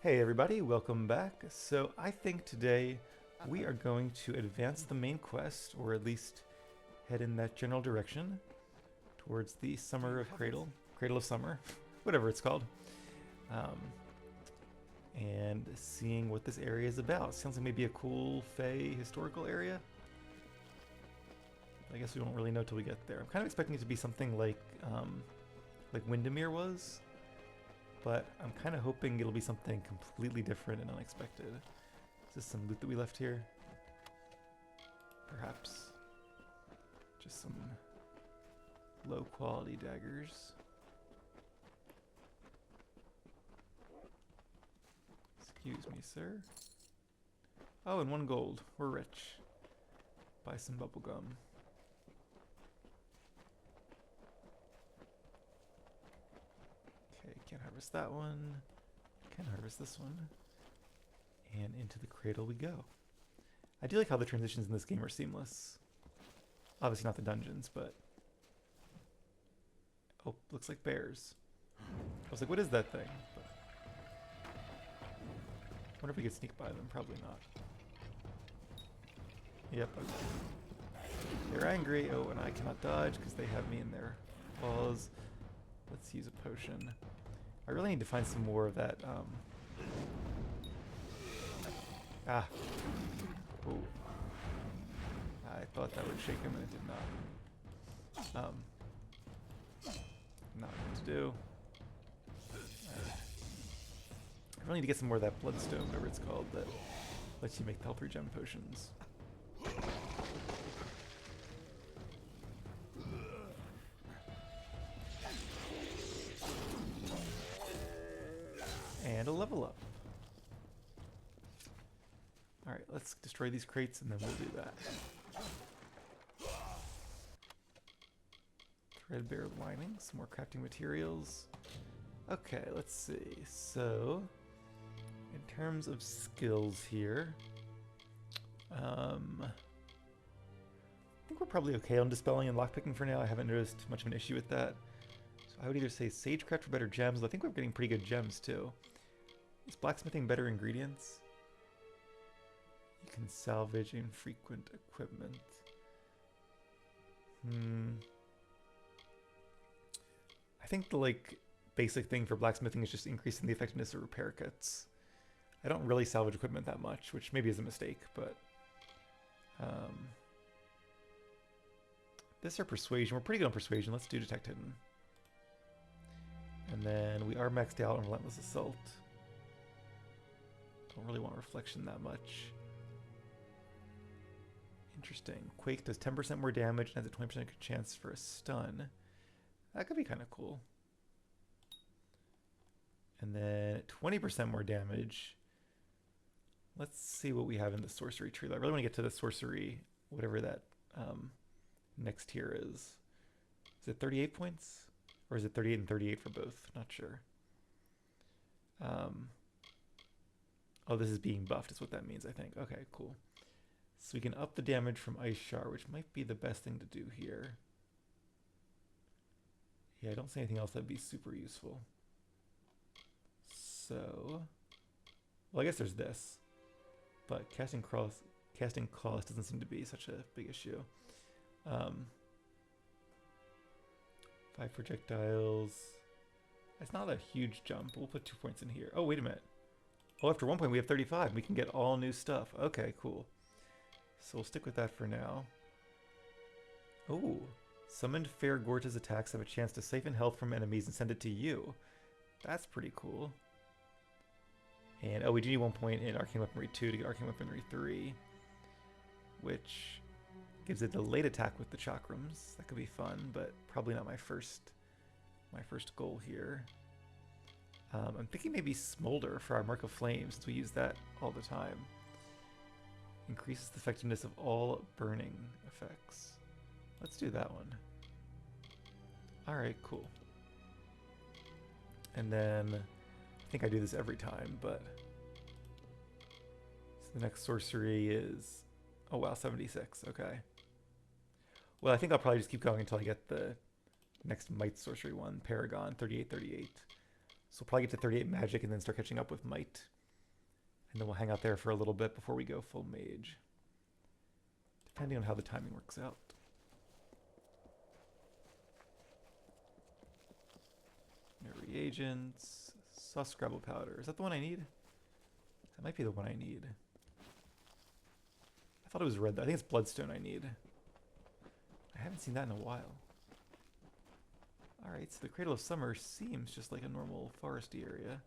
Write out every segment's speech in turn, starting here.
Hey everybody, welcome back. So I think today we are going to advance the main quest, or at least head in that general direction towards the Summer of Cradle of Summer, whatever it's called, um, and seeing what this area is about. Sounds like maybe a cool Fey historical area. I guess we won't really know till we get there. I'm kind of expecting it to be something like Windermere was, but I'm kind of hoping it'll be something completely different and unexpected. Is this some loot that we left here? Perhaps. Just some low quality daggers. Excuse me, sir. Oh, and 1 gold. We're rich. Buy some bubblegum. Okay, can't harvest that one. Can harvest this one. And into the cradle we go. I do like how the transitions in this game are seamless. Obviously not the dungeons, but... Oh, looks like bears. I was like, what is that thing? But I wonder if we could sneak by them. Probably not. Yep, okay. They're angry. Oh, and I cannot dodge because they have me in their claws. Let's use a potion. I really need to find some more of that, Ah. Ooh. I thought that would shake him and it did not. Not what to do. I really need to get some more of that bloodstone, whatever it's called, that lets you make the health regen potions. And a level up. Alright, let's destroy these crates and then we'll do that. Threadbare lining, some more crafting materials. Okay, let's see. So, in terms of skills here, I think we're probably okay on dispelling and lockpicking for now. I haven't noticed much of an issue with that. So I would either say sagecraft for better gems, but I think we're getting pretty good gems too. Is blacksmithing better ingredients? You can salvage infrequent equipment. I think the basic thing for blacksmithing is just increasing the effectiveness of repair kits. I don't really salvage equipment that much, which maybe is a mistake, but this or persuasion. We're pretty good on persuasion. Let's do detect hidden. And then we are maxed out on relentless assault. Don't really want reflection that much. Interesting. Quake does 10% more damage and has a 20% chance for a stun. That could be kind of cool. And then 20% more damage. Let's see what we have in the sorcery tree. I really want to get to the sorcery, whatever that next tier is. Is it 38 points? Or is it 38 and 38 for both? Not sure. Oh, this is being buffed is what that means, I think. Okay, cool. So we can up the damage from Ice Shard, which might be the best thing to do here. Yeah, I don't see anything else that'd be super useful. So, well, I guess there's this. But casting cost doesn't seem to be such a big issue. 5 projectiles. It's not a huge jump. We'll put 2 points in here. Oh, wait a minute. Oh, after 1 point we have 35. We can get all new stuff. Okay, cool. So we'll stick with that for now. Oh, summoned Fair Gorge's attacks have a chance to siphon health from enemies and send it to you. That's pretty cool. And oh, we do need 1 point in Arcane Weaponry 2 to get Arcane Weaponry 3, which gives a delayed attack with the chakrams. That could be fun, but probably not my first goal here. I'm thinking maybe Smolder for our Mark of Flame, since we use that all the time. Increases the effectiveness of all burning effects. Let's do that one. Alright, cool. And then, I think I do this every time, but... So the next sorcery is... Oh wow, 76, okay. Well, I think I'll probably just keep going until I get the next Might sorcery one, Paragon, 38, 38. So we'll probably get to 38 magic and then start catching up with might. And then we'll hang out there for a little bit before we go full mage. Depending on how the timing works out. No reagents. Saw Scrabble powder. Is that the one I need? That might be the one I need. I thought it was red though. I think it's bloodstone I need. I haven't seen that in a while. Alright, so the Cradle of Summer seems just like a normal foresty area.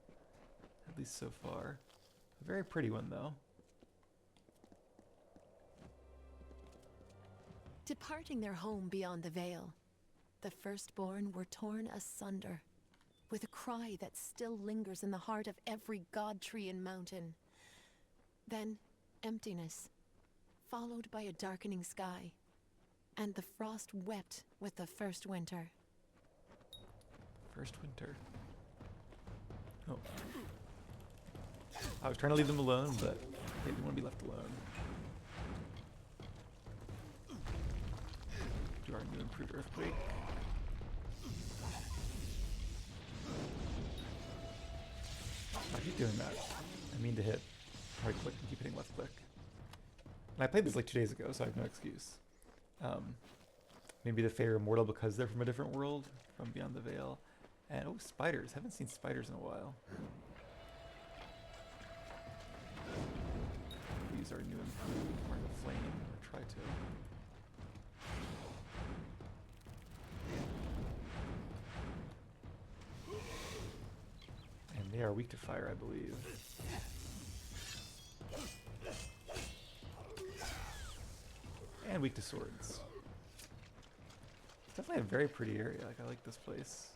At least so far. A very pretty one though. Departing their home beyond the veil, the firstborn were torn asunder, with a cry that still lingers in the heart of every god tree and mountain. Then, emptiness, followed by a darkening sky, and the frost wept with the first winter. First winter. Oh. I was trying to leave them alone, but they didn't want to be left alone. Do our new improved earthquake. I keep doing that. I mean to hit right click and keep hitting left click. And I played this like 2 days ago, so I have no excuse. Maybe the Fae are immortal because they're from a different world, from beyond the veil. And oh, spiders. Haven't seen spiders in a while. Use our new improved Mark of Flame, or try to. And they are weak to fire, I believe. And weak to swords. It's definitely a very pretty area. Like, I like this place.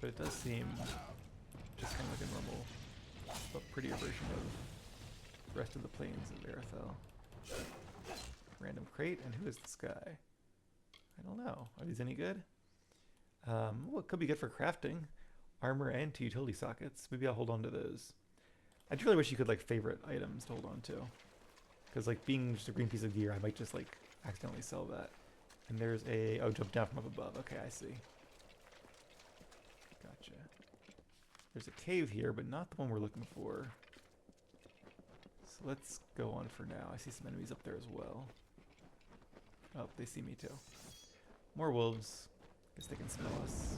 But it does seem just kind of like a normal, but prettier version of the rest of the plains of Varethel. Random crate, and who is this guy? I don't know. Are these any good? Well, it could be good for crafting. Armor and 2 utility sockets. Maybe I'll hold on to those. I just really wish you could like favorite items to hold on to. Because like being just a green piece of gear, I might just like accidentally sell that. And there's a, oh, jump down from up above. Okay, I see. Gotcha. There's a cave here, but not the one we're looking for. So let's go on for now. I see some enemies up there as well. Oh, they see me too. More wolves. Guess they can smell us.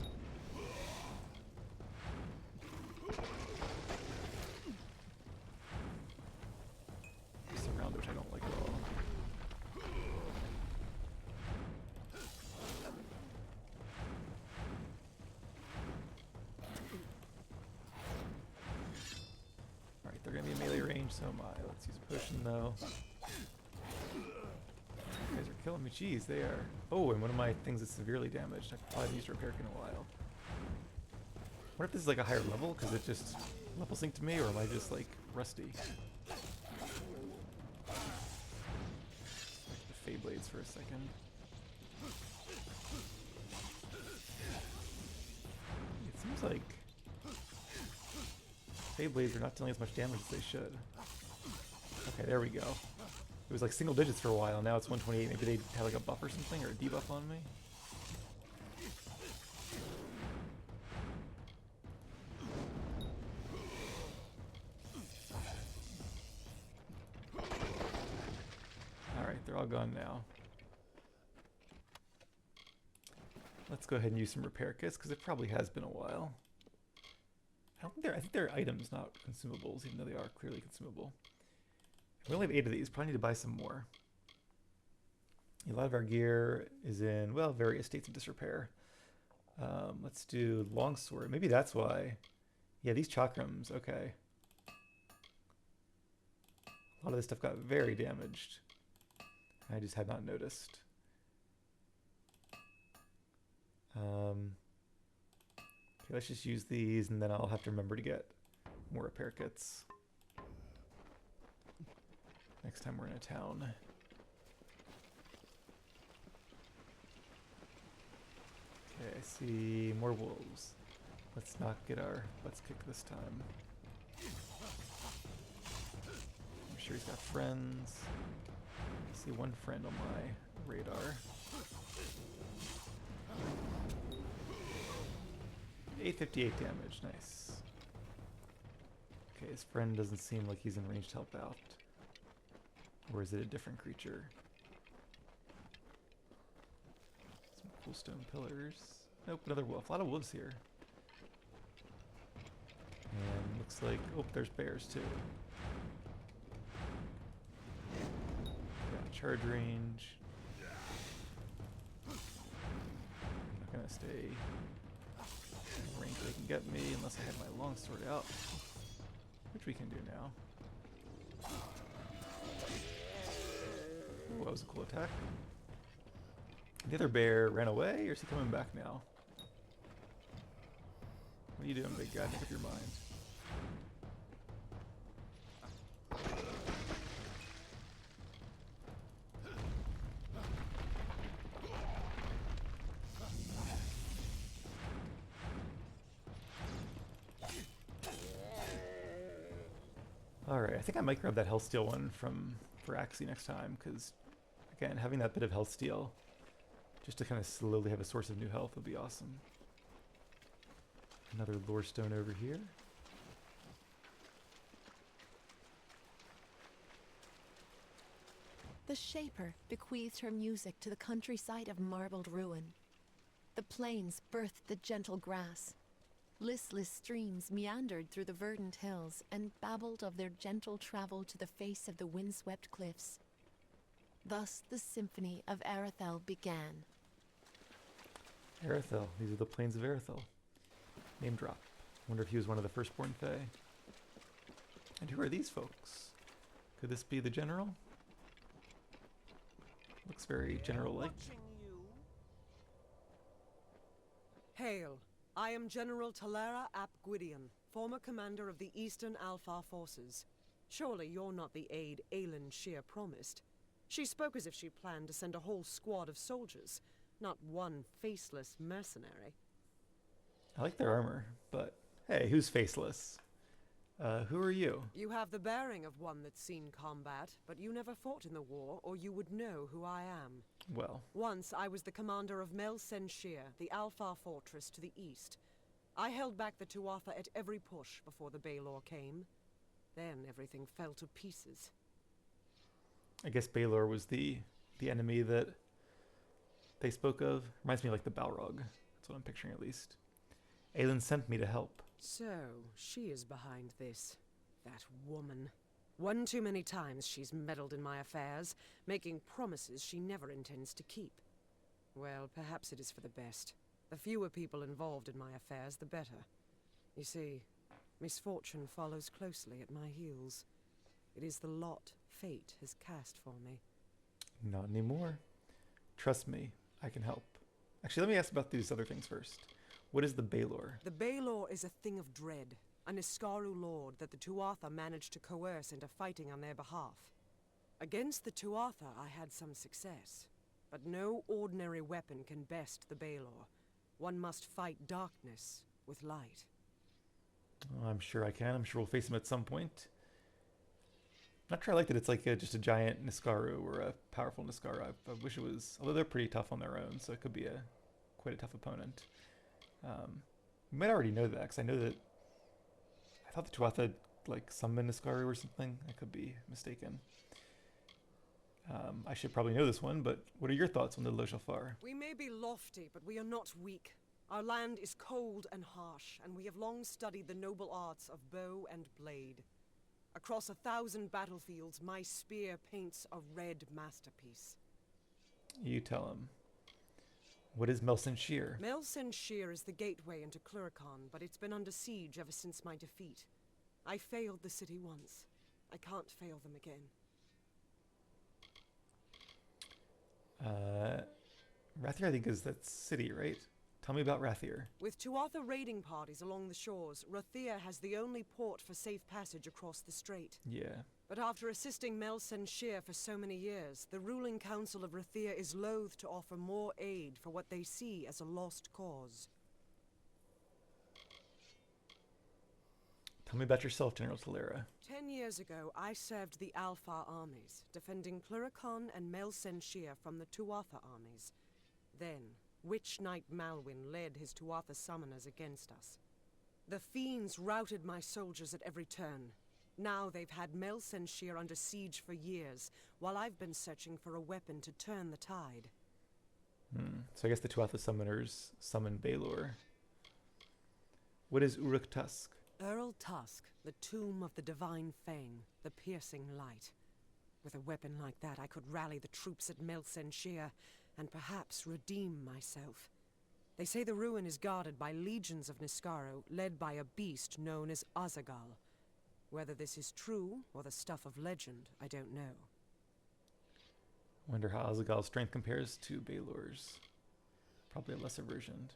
Surround, which I don't like at all. Alright, they're gonna be in melee range, so am I. Let's use a potion though. You guys are killing me. Jeez, they are. Oh, and one of my things is severely damaged. I probably haven't used repair kit in a while. What if this is like a higher level? Because it just level synced to me, or am I just like rusty? Like the Fae Blades for a second. It seems like Fae Blades are not dealing as much damage as they should. Okay, there we go. It was like single digits for a while, now it's 128. Maybe they had like a buff or something, or a debuff on me. Alright, they're all gone now. Let's go ahead and use some repair kits, because it probably has been a while. I think they're items, not consumables, even though they are clearly consumable. We only have 8 of these. Probably need to buy some more. A lot of our gear is in, well, various states of disrepair. Let's do longsword. Maybe that's why. Yeah, these chakrams. Okay. A lot of this stuff got very damaged. I just had not noticed. Okay, let's just use these, and then I'll have to remember to get more repair kits next time we're in a town. Okay, I see more wolves. Let's not get our butts kicked this time. I'm sure he's got friends. I see one friend on my radar. 858 damage. Nice. Okay, his friend doesn't seem like he's in range to help out. Or is it a different creature? Some cool stone pillars. Nope, another wolf. A lot of wolves here. And looks like, oh, there's bears too. Got charge range. I'm not gonna stay in range where they can get me unless I have my longsword out, which we can do now. Ooh, that was a cool attack. The other bear ran away, or is he coming back now? What are you doing, big guy? Make up your mind. Alright, I think I might grab that Hellsteel one for Axie next time, because, again, having that bit of Hellsteel, just to kind of slowly have a source of new health would be awesome. Another lore stone over here. The Shaper bequeathed her music to the countryside of marbled ruin. The plains birthed the gentle grass. Listless streams meandered through the verdant hills and babbled of their gentle travel to the face of the windswept cliffs. Thus the symphony of Arethel began. Arethel. These are the plains of Arethel. Name drop. Wonder if he was one of the firstborn Fae. And who are these folks? Could this be the general? Looks very general-like. Hail. I am General Tilera ap Gwydion, former commander of the Eastern Alpha forces. Surely you're not the aide Aelin Shear promised. She spoke as if she planned to send a whole squad of soldiers, not one faceless mercenary. I like their armor, but hey, who's faceless? Who are you? You have the bearing of one that's seen combat, but you never fought in the war, or you would know who I am. Well. Once I was the commander of Mel Senshir, the Alpha fortress to the east. I held back the Tuatha at every push before the Baelor came. Then everything fell to pieces. I guess Baelor was the enemy that they spoke of. Reminds me of like the Balrog. That's what I'm picturing at least. Aelin sent me to help. So, she is behind this. That woman. One too many times she's meddled in my affairs, making promises she never intends to keep. Well, perhaps it is for the best. The fewer people involved in my affairs, the better. You see, misfortune follows closely at my heels. It is the lot fate has cast for me. Not anymore. Trust me, I can help. Actually, let me ask about these other things first. What is the Baelor? The Baelor is a thing of dread, an Iskaru lord that the Tuatha managed to coerce into fighting on their behalf. Against the Tuatha I had some success, but no ordinary weapon can best the Baelor. One must fight darkness with light. Oh, I'm sure I can. I'm sure we'll face him at some point. Not sure I like that it's like just a giant Niskaru or a powerful Niskaru. I wish it was, although they're pretty tough on their own, so it could be quite a tough opponent. You might already know that, because I know that I thought the Tuatha like summoned Niskaru or something. I could be mistaken. I should probably know this one, but what are your thoughts on the Lo-Shofar? We may be lofty, but we are not weak. Our land is cold and harsh, and we have long studied the noble arts of bow and blade. Across 1,000 battlefields, my spear paints a red masterpiece. You tell him. What is Melsen Shear? Melsen Shear is the gateway into Cluracan, but it's been under siege ever since my defeat. I failed the city once. I can't fail them again. Rathir, I think, is that city, right? Tell me about Rathir. With Tuatha raiding parties along the shores, Rathir has the only port for safe passage across the strait. Yeah. But after assisting Melsen Shear for so many years, the ruling council of Rathir is loath to offer more aid for what they see as a lost cause. Tell me about yourself, General Tilera. 10 years ago, I served the Alpha armies, defending Cluracan and Melsen Shear from the Tuatha armies. Then, Witch Knight Malwyn led his Tuatha summoners against us. The fiends routed my soldiers at every turn. Now they've had Mel Senshir under siege for years, while I've been searching for a weapon to turn the tide. So I guess the Tuatha summoners summon Balor. What is Uruk Tusk? Earl Tusk, the tomb of the Divine Fang, the piercing light. With a weapon like that, I could rally the troops at Mel Senshir and perhaps redeem myself. They say the ruin is guarded by legions of Niskaro, led by a beast known as Azagal. Whether this is true or the stuff of legend, I don't know. Wonder how Azagal's strength compares to Balor's. Probably a lesser version.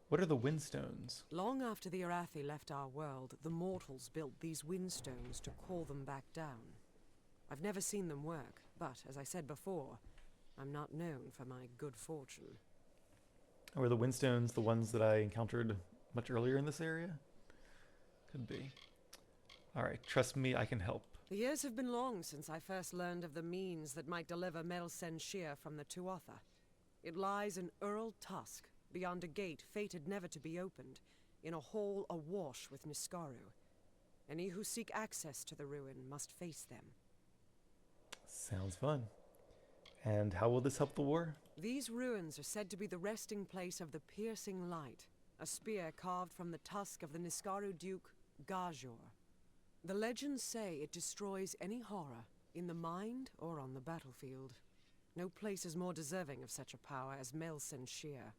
What are the Windstones? Long after the Arathi left our world, the mortals built these Windstones to call them back down. I've never seen them work, but, as I said before, I'm not known for my good fortune. Were the Windstones the ones that I encountered much earlier in this area? Could be. Alright, trust me, I can help. The years have been long since I first learned of the means that might deliver Mel Senshir from the Tuatha. It lies in Earl Tusk, beyond a gate fated never to be opened, in a hall awash with Niskaru. Any who seek access to the ruin must face them. Sounds fun. And how will this help the war? These ruins are said to be the resting place of the Piercing Light, a spear carved from the tusk of the Niskaru Duke, Gajor. The legends say it destroys any horror, in the mind or on the battlefield. No place is more deserving of such a power as Mel Senshir.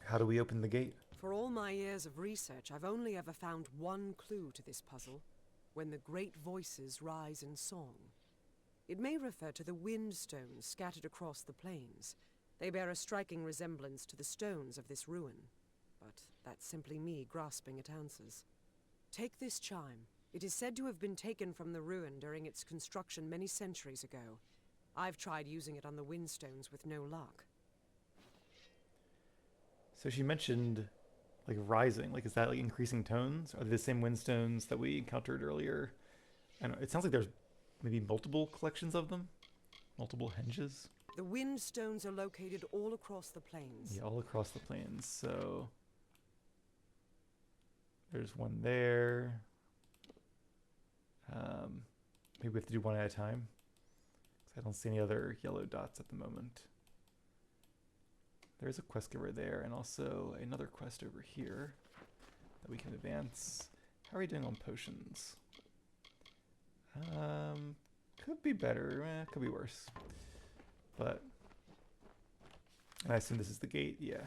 How do we open the gate? For all my years of research, I've only ever found one clue to this puzzle: when the great voices rise in song. It may refer to the wind stones scattered across the plains. They bear a striking resemblance to the stones of this ruin. But that's simply me grasping at answers. Take this chime. It is said to have been taken from the ruin during its construction many centuries ago. I've tried using it on the windstones with no luck. So she mentioned, like, rising. Like, is that, like, increasing tones? Are they the same windstones that we encountered earlier? I don't know. It sounds like there's maybe multiple collections of them? Multiple henges? The windstones are located all across the plains. Yeah, all across the plains. So there's one there. Maybe we have to do one at a time, 'cause I don't see any other yellow dots at the moment. There's a quest giver there, and also another quest over here that we can advance. How are we doing on potions? Could be better, could be worse. But, and I assume this is the gate, yeah.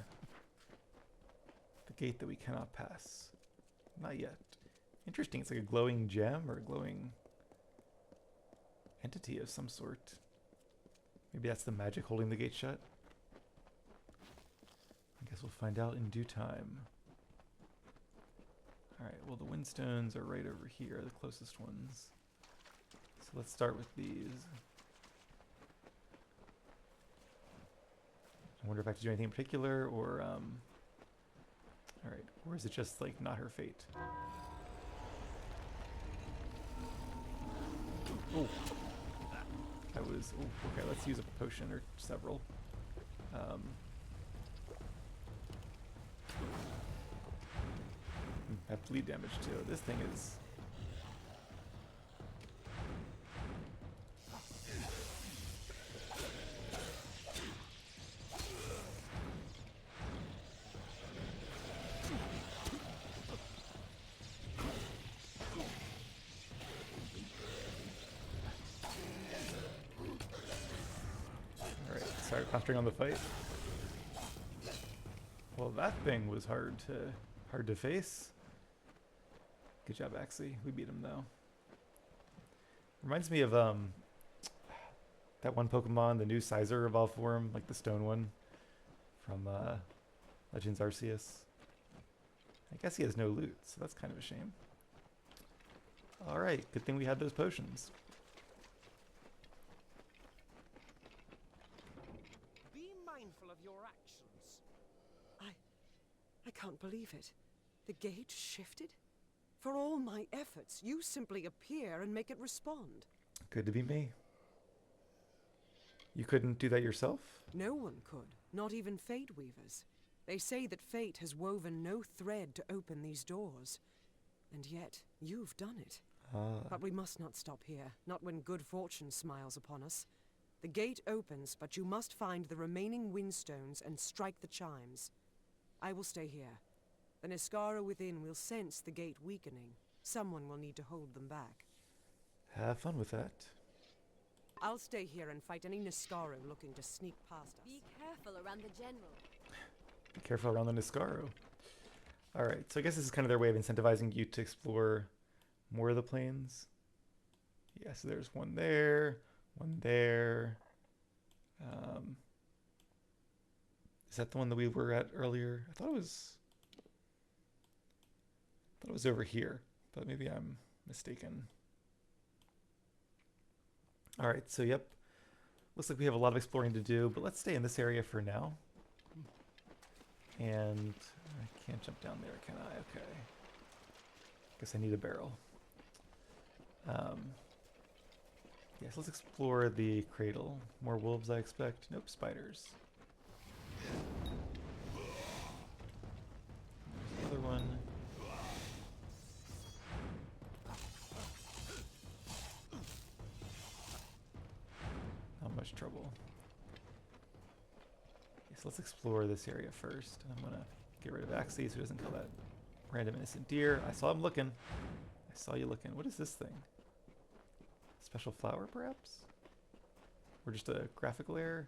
The gate that we cannot pass. Not yet. Interesting, it's like a glowing gem or a glowing entity of some sort. Maybe that's the magic holding the gate shut. I guess we'll find out in due time. Alright, well the windstones are right over here, the closest ones. So let's start with these. I wonder if I have to do anything in particular, or alright, or is it just like not her fate? Oh, that was, oh, okay, let's use a potion or several. Have bleed damage too. This thing is... Alright, start concentrating on the fight. Well, that thing was hard to face. Good job, Axie. We beat him though. Reminds me of that one Pokemon, the new Sizer evolved form, like the stone one from Legends Arceus. I guess he has no loot, so that's kind of a shame. Alright, good thing we had those potions. Be mindful of your actions. I can't believe it. The gate shifted? For all my efforts, you simply appear and make it respond. Good to be me. You couldn't do that yourself? No one could. Not even Fate Weavers. They say that fate has woven no thread to open these doors. And yet, you've done it. But we must not stop here, not when good fortune smiles upon us. The gate opens, but you must find the remaining windstones and strike the chimes. I will stay here. The Niskara within will sense the gate weakening. Someone will need to hold them back. Have fun with that. I'll stay here and fight any Niskara looking to sneak past us. Be careful around the general. Be careful around the Niskaro. Alright, so I guess this is kind of their way of incentivizing you to explore more of the plains. Yes, there's one there, one there. Is that the one that we were at earlier? I thought it was over here, but maybe I'm mistaken. Alright, so yep. Looks like we have a lot of exploring to do, but let's stay in this area for now. And I can't jump down there, can I? Okay. Guess I need a barrel. Yes, let's explore the cradle. More wolves, I expect. Nope, spiders. There's another one. Not much trouble. Yes, let's explore this area first. I'm gonna get rid of Axie so he doesn't kill that random innocent deer. I saw him looking. I saw you looking. What is this thing? Special flower, perhaps? Or just a graphical error?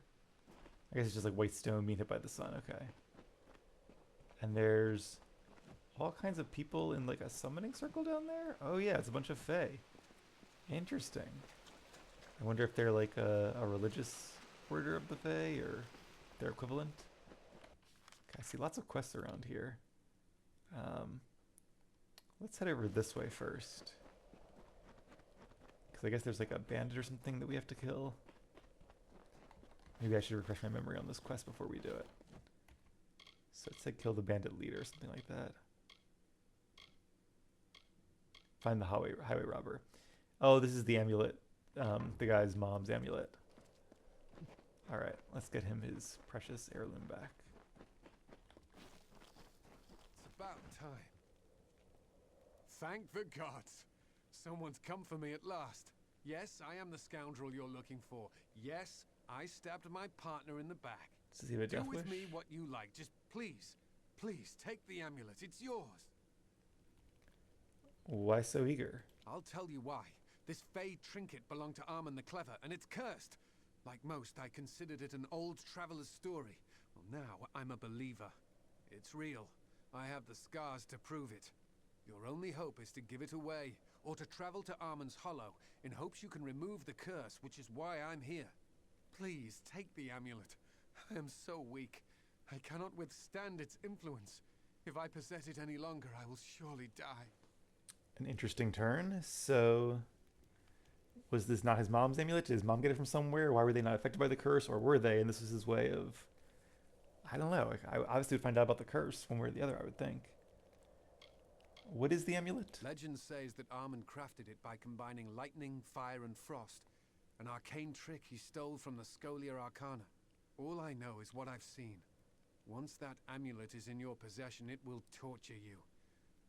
I guess it's just like white stone being hit by the sun. Okay. And there's all kinds of people in like a summoning circle down there? Oh yeah, it's a bunch of fae. Interesting. I wonder if they're like a religious order of the fae or their equivalent. Okay, I see lots of quests around here. Let's head over this way first. Because I guess there's like a bandit or something that we have to kill. Maybe I should refresh my memory on this quest before we do it. So it said kill the bandit leader or something like that. Find the highway robber. Oh, this is the amulet. The guy's mom's amulet. Alright, let's get him his precious heirloom back. It's about time. Thank the gods. Someone's come for me at last. Yes, I am the scoundrel you're looking for. Yes, I stabbed my partner in the back. Does he have a Do death with wish? me what you like. Just please, please take the amulet. It's yours. Why so eager? I'll tell you why. This fey trinket belonged to Armand the Clever, and it's cursed. Like most, I considered it an old traveler's story. Well, now I'm a believer. It's real. I have the scars to prove it. Your only hope is to give it away, or to travel to Armand's Hollow, in hopes you can remove the curse, which is why I'm here. Please, take the amulet. I am so weak. I cannot withstand its influence. If I possess it any longer, I will surely die. An interesting turn. So, was this not his mom's amulet? Did his mom get it from somewhere? Why were they not affected by the curse? Or were they? And this was his way of... I don't know. I obviously would find out about the curse one way or the other, I would think. What is the amulet? Legend says that Armand crafted it by combining lightning, fire, and frost. An arcane trick he stole from the Scholia Arcana. All I know is what I've seen. Once that amulet is in your possession, it will torture you.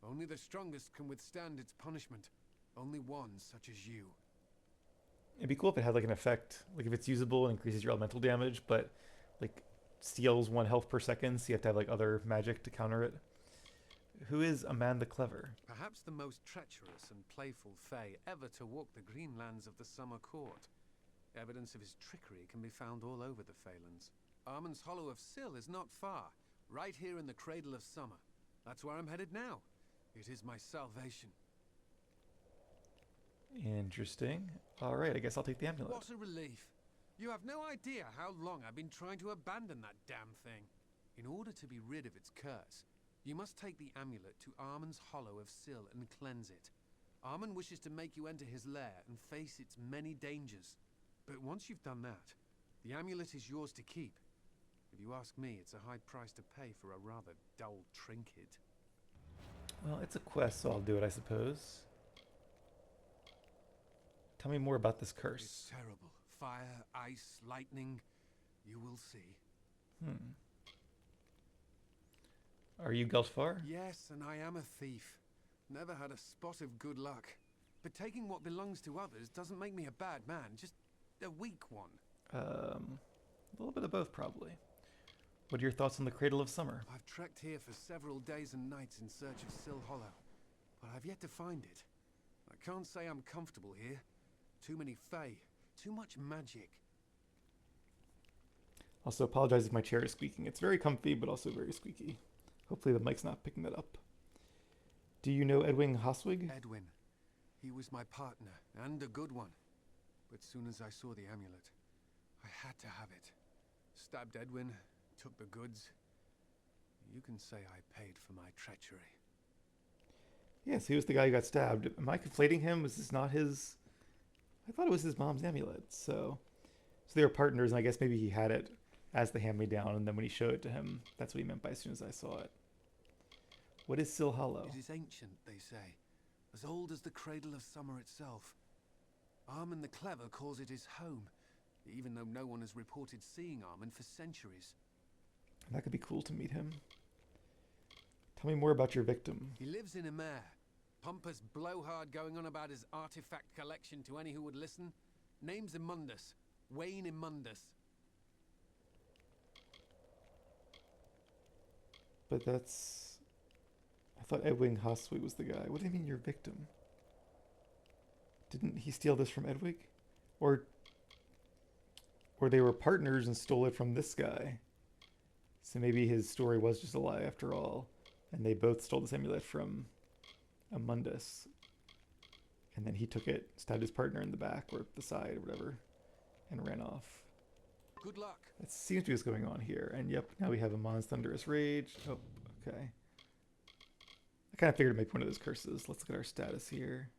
Only the strongest can withstand its punishment. Only one such as you. It'd be cool if it had like an effect, like if it's usable and increases your elemental damage, but like steals 1 health per second, so you have to have like other magic to counter it. Who is Amand the Clever? Perhaps the most treacherous and playful fae ever to walk the green lands of the Summer Court. Evidence of his trickery can be found all over the Phalanx. Armand's Hollow of Syl is not far, right here in the Cradle of Summer. That's where I'm headed now. It is my salvation. Interesting. Alright, I guess I'll take the amulet. What a relief. You have no idea how long I've been trying to abandon that damn thing. In order to be rid of its curse, you must take the amulet to Armand's Hollow of Syl and cleanse it. Armand wishes to make you enter his lair and face its many dangers. But once you've done that, the amulet is yours to keep. If you ask me, it's a high price to pay for a rather dull trinket. Well, it's a quest, so I'll do it, I suppose. Tell me more about this curse. It's terrible. Fire, ice, lightning. You will see. Hmm. Are you Gelfar? Yes, and I am a thief. Never had a spot of good luck. But taking what belongs to others doesn't make me a bad man, just a weak one. A little bit of both, probably. What are your thoughts on the Cradle of Summer? I've trekked here for several days and nights in search of Sill Hollow, but I've yet to find it. I can't say I'm comfortable here. Too many Fae, too much magic. Also, apologize if my chair is squeaking. It's very comfy, but also very squeaky. Hopefully the mic's not picking that up. Do you know Edwin Hoswig? Edwin. He was my partner, and a good one. But soon as I saw the amulet, I had to have it. Stabbed Edwin, took the goods. You can say I paid for my treachery. Yes, he was the guy who got stabbed. Am I conflating him? Was this not his... I thought it was his mom's amulet, so they were partners, and I guess maybe he had it as the hand-me-down, and then when he showed it to him, that's what he meant by as soon as I saw it. What is Sill Hollow? It is ancient, they say. As old as the Cradle of Summer itself. Armin the Clever calls it his home, even though no one has reported seeing Armin for centuries. That could be cool to meet him. Tell me more about your victim. He lives in a mare. Pompous blowhard going on about his artifact collection to any who would listen. Name's Immundus. Wayne Immundus. But that's... I thought Edwin Hoswig was the guy. What do you mean your victim? Didn't he steal this from Edwig? Or they were partners and stole it from this guy. So maybe his story was just a lie after all. And they both stole this amulet from Immundus. And then he took it, stabbed his partner in the back or the side or whatever, and ran off. Good luck. That seems to be what's going on here. And yep, now we have Amon's Thunderous Rage. Oh, okay. I kind of figured to make one of those curses. Let's look at our status here.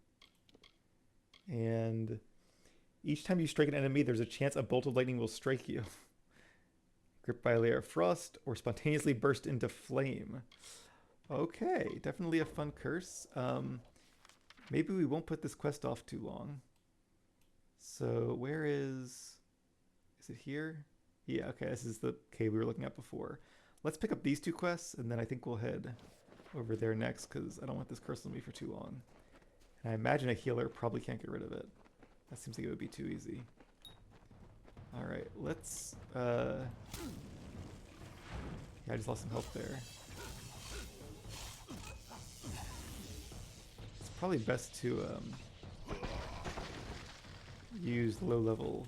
And each time you strike an enemy, there's a chance a bolt of lightning will strike you. Gripped by a layer of frost or spontaneously burst into flame. Okay, definitely a fun curse. Maybe we won't put this quest off too long. So where is it here? Yeah, okay, this is the cave we were looking at before. Let's pick up these two quests, and then I think we'll head over there next, because I don't want this curse on me for too long. And I imagine a healer probably can't get rid of it. That seems like it would be too easy. Alright, let's... Yeah, I just lost some health there. It's probably best to use low-level...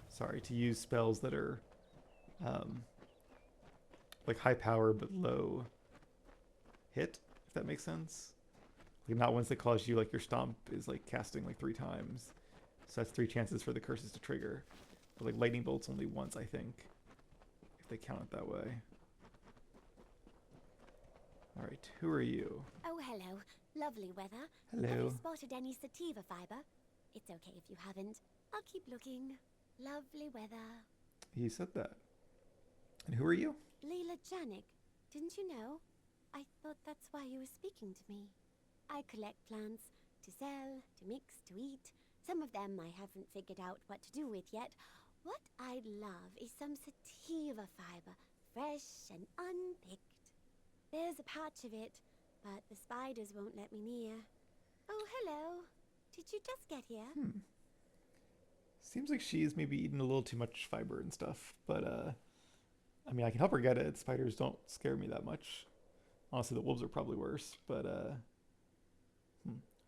Sorry, to use spells that are like high power but low hit, if that makes sense. Like not ones that cause you, like your stomp is like casting like 3 times. So that's 3 chances for the curses to trigger. But like lightning bolts only once, I think, if they count it that way. Alright, who are you? Oh, hello. Lovely weather. Hello. Have you spotted any sativa fiber? It's okay if you haven't. I'll keep looking. Lovely weather. He said that. And who are you? Leela Janik. Didn't you know? I thought that's why you were speaking to me. I collect plants to sell, to mix, to eat. Some of them I haven't figured out what to do with yet. What I'd love is some sativa fiber, fresh and unpicked. There's a patch of it, but the spiders won't let me near. Oh, hello. Did you just get here? Seems like she's maybe eating a little too much fiber and stuff, but I mean, I can help her get it. Spiders don't scare me that much. Honestly, the wolves are probably worse, but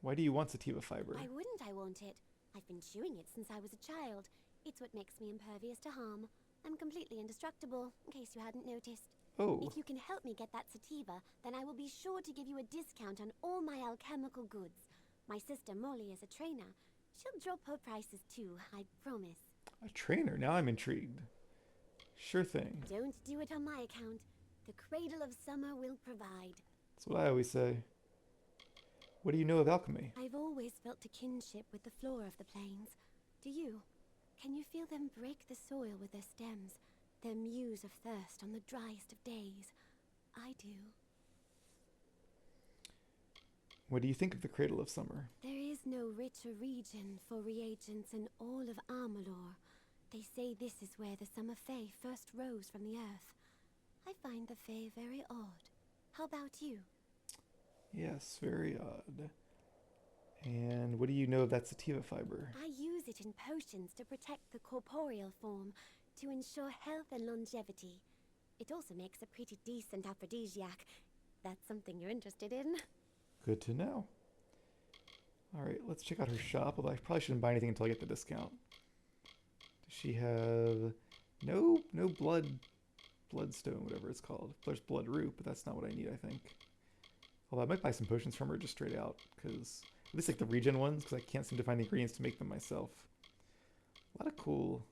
why do you want sativa fiber? Why wouldn't I want it? I've been chewing it since I was a child. It's what makes me impervious to harm. I'm completely indestructible, in case you hadn't noticed. Oh, If you can help me get that sativa, then I will be sure to give you a discount on all my alchemical goods. My sister Molly is a trainer. She'll drop her prices too, I promise. a trainer. Now I'm intrigued. Sure thing. Don't do it on my account. The Cradle of Summer will provide. That's what I always say. What do you know of alchemy? I've always felt a kinship with the flora of the plains. Do you? Can you feel them break the soil with their stems? Their muse of thirst on the driest of days? I do. What do you think of the Cradle of Summer? There is no richer region for reagents in all of Amalur. They say this is where the summer fae first rose from the earth. I find the fae very odd. How about you? Yes, very odd. And what do you know of that sativa fiber? I use it in potions to protect the corporeal form, to ensure health and longevity. It also makes a pretty decent aphrodisiac. That's something you're interested in. Good to know. All right, let's check out her shop, although I probably shouldn't buy anything until I get the discount. Does she have... No bloodstone, whatever it's called. There's blood root, but that's not what I need, I think. Although I might buy some potions from her just straight out, because at least like the regen ones, because I can't seem to find the ingredients to make them myself. A lot of cool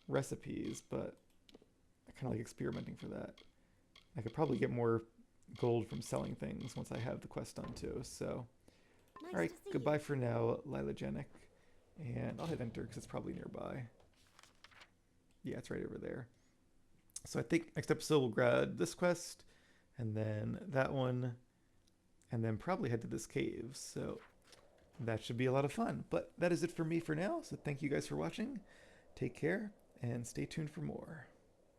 recipes, but I kind of like experimenting for that. I could probably get more gold from selling things once I have the quest done too, so... Nice Alright, to see goodbye you. for now, Lilagenic. And I'll hit enter because it's probably nearby. Yeah, it's right over there. So I think next episode we'll grab this quest, and then that one, and then probably head to this cave. So that should be a lot of fun. But that is it for me for now, so thank you guys for watching. Take care, and stay tuned for more.